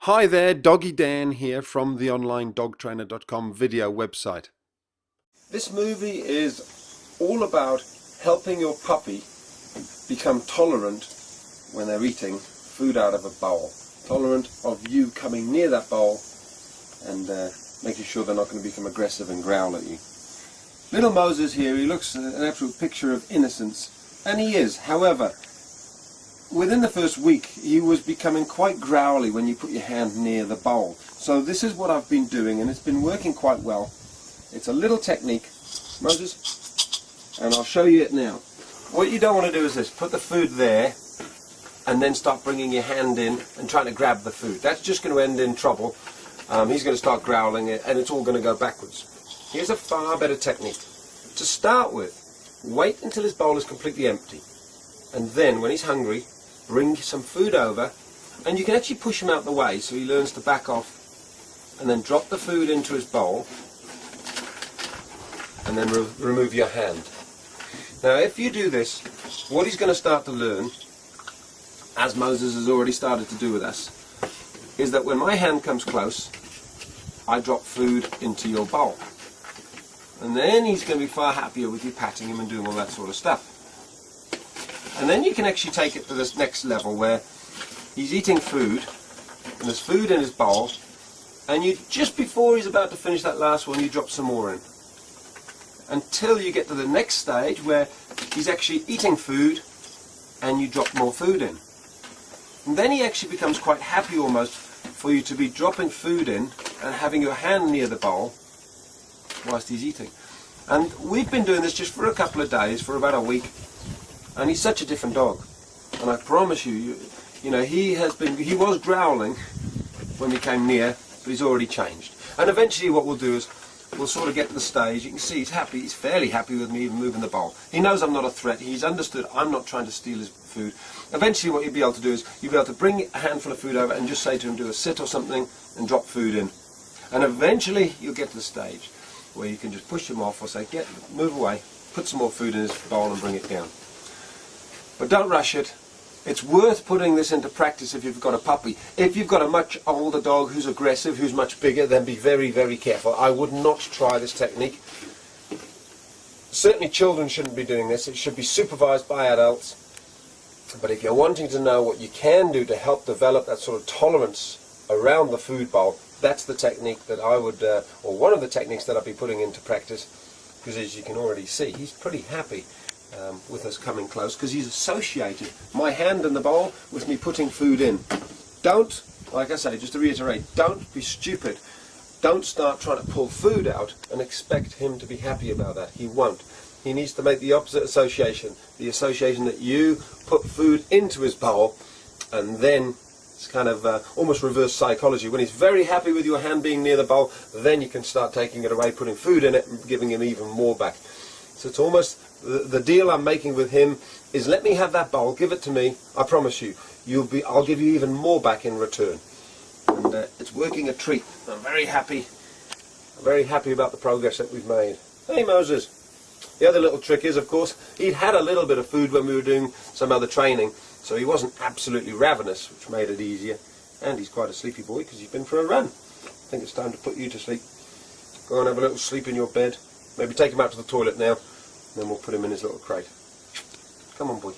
Hi there, Doggy Dan here from the onlinedogtrainer.com video website. This movie is all about helping your puppy become tolerant when they're eating food out of a bowl. Tolerant of you coming near that bowl and making sure they're not going to become aggressive and growl at you. Little Moses here, he looks an absolute picture of innocence, and he is. However, within the first week, he was becoming quite growly when you put your hand near the bowl. So this is what I've been doing, and it's been working quite well. It's a little technique, Moses, and I'll show you it now. What you don't want to do is this: put the food there, and then start bringing your hand in and trying to grab the food. That's just going to end in trouble. He's going to start growling, and it's all going to go backwards. Here's a far better technique. To start with, wait until his bowl is completely empty, and then when he's hungry, bring some food over, and you can actually push him out the way so he learns to back off, and then drop the food into his bowl, and then remove your hand. Now if you do this, what he's going to start to learn, as Moses has already started to do with us, is that when my hand comes close, I drop food into your bowl. And then he's going to be far happier with you patting him and doing all that sort of stuff. And then you can actually take it to this next level where he's eating food, and there's food in his bowl, and you, just before he's about to finish that last one, you drop some more in. Until you get to the next stage where he's actually eating food, and you drop more food in. And then he actually becomes quite happy almost for you to be dropping food in and having your hand near the bowl whilst he's eating. And we've been doing this just for a couple of days, for about a week. And he's such a different dog, and I promise you, you know, he was growling when we came near, but he's already changed. And eventually what we'll do is we'll sort of get to the stage, you can see he's happy, he's fairly happy with me even moving the bowl. He knows I'm not a threat, he's understood I'm not trying to steal his food. Eventually what you'll be able to do is you'll be able to bring a handful of food over and just say to him, do a sit or something, and drop food in. And eventually you'll get to the stage where you can just push him off or say, move away, put some more food in his bowl and bring it down. But don't rush it. It's worth putting this into practice if you've got a puppy. If you've got a much older dog who's aggressive, who's much bigger, then be very, very careful. I would not try this technique. Certainly children shouldn't be doing this. It should be supervised by adults. But if you're wanting to know what you can do to help develop that sort of tolerance around the food bowl, that's the technique that I would, or one of the techniques that I'll be putting into practice, because as you can already see, he's pretty happy with us coming close, because he's associated my hand in the bowl with me putting food in. Don't, like I say, just to reiterate, don't be stupid. Don't start trying to pull food out and expect him to be happy about that. He won't. He needs to make the opposite association, the association that you put food into his bowl, and then it's kind of almost reverse psychology. When he's very happy with your hand being near the bowl, then you can start taking it away, putting food in it and giving him even more back. So it's almost the deal I'm making with him is, let me have that bowl, give it to me. I promise you, I'll give you even more back in return. And it's working a treat. I'm very happy about the progress that we've made. Hey Moses. The other little trick is, of course, he'd had a little bit of food when we were doing some other training, so he wasn't absolutely ravenous, which made it easier. And he's quite a sleepy boy because he's been for a run. I think it's time to put you to sleep. Go and have a little sleep in your bed. Maybe take him out to the toilet now, then we'll put him in his little crate. Come on, boy.